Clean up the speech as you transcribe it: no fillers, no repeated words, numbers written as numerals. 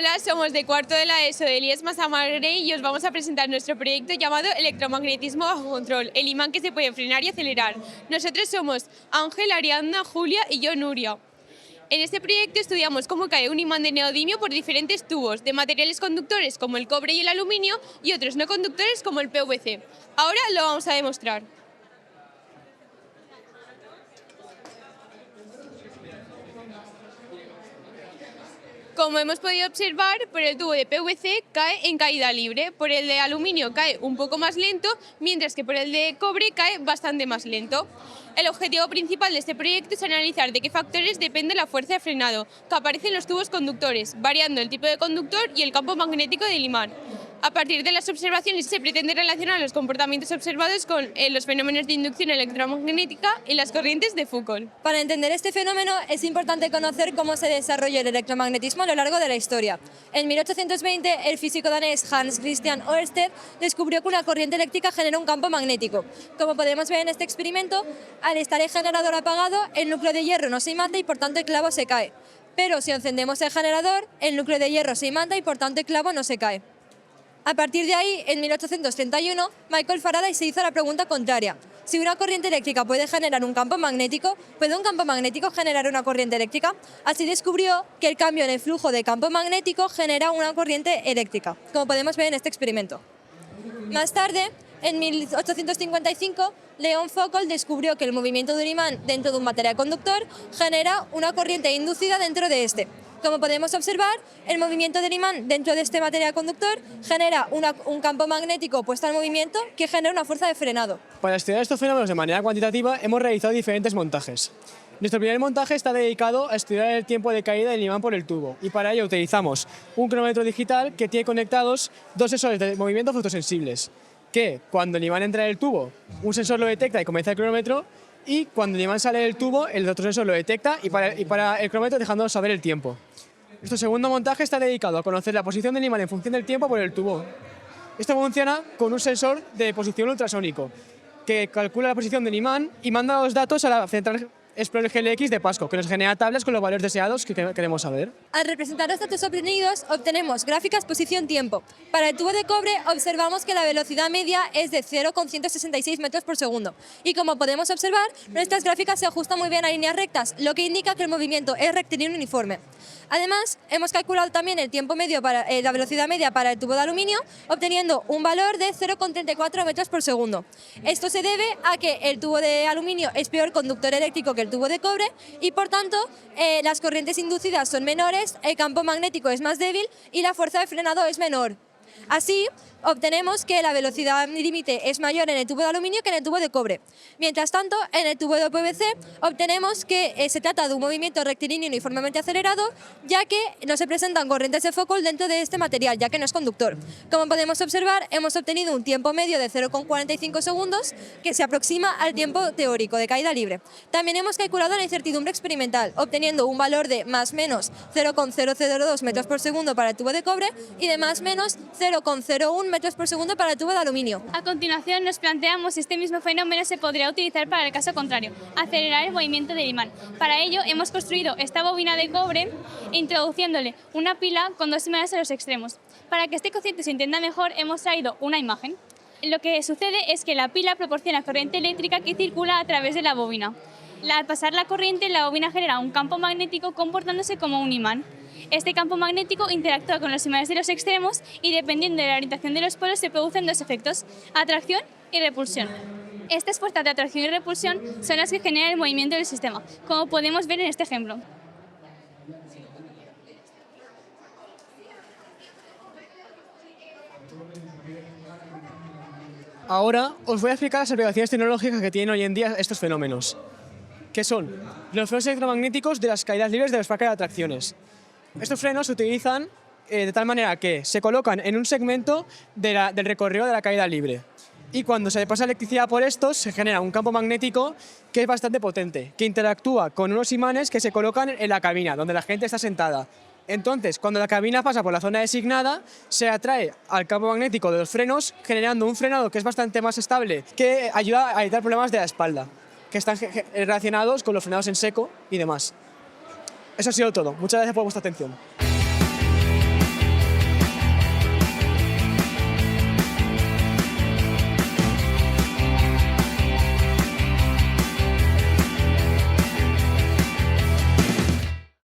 Hola, somos de cuarto de la ESO de Elías Massamarre y os vamos a presentar nuestro proyecto llamado Electromagnetismo bajo control, el imán que se puede frenar y acelerar. Nosotros somos Ángel, Ariadna, Julia y yo, Nuria. En este proyecto estudiamos cómo cae un imán de neodimio por diferentes tubos, de materiales conductores como el cobre y el aluminio y otros no conductores como el PVC. Ahora lo vamos a demostrar. Como hemos podido observar, por el tubo de PVC cae en caída libre, por el de aluminio cae un poco más lento, mientras que por el de cobre cae bastante más lento. El objetivo principal de este proyecto es analizar de qué factores depende la fuerza de frenado que aparece en los tubos conductores, variando el tipo de conductor y el campo magnético del imán. A partir de las observaciones se pretende relacionar los comportamientos observados con los fenómenos de inducción electromagnética y las corrientes de Foucault. Para entender este fenómeno es importante conocer cómo se desarrolló el electromagnetismo a lo largo de la historia. En 1820, el físico danés Hans Christian Ørsted descubrió que una corriente eléctrica genera un campo magnético. Como podemos ver en este experimento, al estar el generador apagado, el núcleo de hierro no se imanta y por tanto el clavo se cae. Pero si encendemos el generador, el núcleo de hierro se imanta y por tanto el clavo no se cae. A partir de ahí, en 1831, Michael Faraday se hizo la pregunta contraria. Si una corriente eléctrica puede generar un campo magnético, ¿puede un campo magnético generar una corriente eléctrica? Así descubrió que el cambio en el flujo de campo magnético genera una corriente eléctrica, como podemos ver en este experimento. Más tarde, en 1855, Leon Foucault descubrió que el movimiento de un imán dentro de un material conductor genera una corriente inducida dentro de este. Como podemos observar, el movimiento del imán dentro de este material conductor genera un campo magnético opuesto al movimiento que genera una fuerza de frenado. Para estudiar estos fenómenos de manera cuantitativa hemos realizado diferentes montajes. Nuestro primer montaje está dedicado a estudiar el tiempo de caída del imán por el tubo y para ello utilizamos un cronómetro digital que tiene conectados dos sensores de movimiento fotosensibles, que cuando el imán entra en el tubo, un sensor lo detecta y comienza el cronómetro, y cuando el imán sale del tubo, el otro sensor lo detecta y para el cronómetro dejándonos saber el tiempo. Nuestro segundo montaje está dedicado a conocer la posición del imán en función del tiempo por el tubo. Esto funciona con un sensor de posición ultrasónico que calcula la posición del imán y manda los datos a la central Explorer GLX de Pasco, que nos genera tablas con los valores deseados que queremos saber. Al representar los datos obtenidos, obtenemos gráficas posición-tiempo. Para el tubo de cobre observamos que la velocidad media es de 0,166 metros por segundo. Y como podemos observar, nuestras gráficas se ajustan muy bien a líneas rectas, lo que indica que el movimiento es rectilíneo uniforme. Además, hemos calculado también el tiempo medio la velocidad media para el tubo de aluminio, obteniendo un valor de 0,34 metros por segundo. Esto se debe a que el tubo de aluminio es peor conductor eléctrico que el tubo de cobre y, por tanto, las corrientes inducidas son menores, el campo magnético es más débil y la fuerza de frenado es menor. Así, obtenemos que la velocidad límite es mayor en el tubo de aluminio que en el tubo de cobre. Mientras tanto, en el tubo de PVC obtenemos que se trata de un movimiento rectilíneo uniformemente acelerado, ya que no se presentan corrientes de Foucault dentro de este material, ya que no es conductor. Como podemos observar, hemos obtenido un tiempo medio de 0,45 segundos, que se aproxima al tiempo teórico de caída libre. También hemos calculado la incertidumbre experimental, obteniendo un valor de más menos 0,002 metros por segundo para el tubo de cobre y de más menos 0,01 metros por segundo para el tubo de aluminio. A continuación nos planteamos si este mismo fenómeno se podría utilizar para el caso contrario, acelerar el movimiento del imán. Para ello hemos construido esta bobina de cobre introduciéndole una pila con dos imanes a los extremos. Para que este concepto se entienda mejor hemos traído una imagen. Lo que sucede es que la pila proporciona corriente eléctrica que circula a través de la bobina. Al pasar la corriente, la bobina genera un campo magnético comportándose como un imán. Este campo magnético interactúa con los imanes de los extremos y dependiendo de la orientación de los polos se producen dos efectos, atracción y repulsión. Estas fuerzas de atracción y repulsión son las que generan el movimiento del sistema, como podemos ver en este ejemplo. Ahora os voy a explicar las aplicaciones tecnológicas que tienen hoy en día estos fenómenos, que son los frenos electromagnéticos de las caídas libres de los parques de atracciones. Estos frenos se utilizan de tal manera que se colocan en un segmento del recorrido de la caída libre. Y cuando se pasa electricidad por estos, se genera un campo magnético que es bastante potente, que interactúa con unos imanes que se colocan en la cabina, donde la gente está sentada. Entonces, cuando la cabina pasa por la zona designada, se atrae al campo magnético de los frenos, generando un frenado que es bastante más estable, que ayuda a evitar problemas de la espalda, que están relacionados con los frenados en seco y demás. Eso ha sido todo. Muchas gracias por vuestra atención.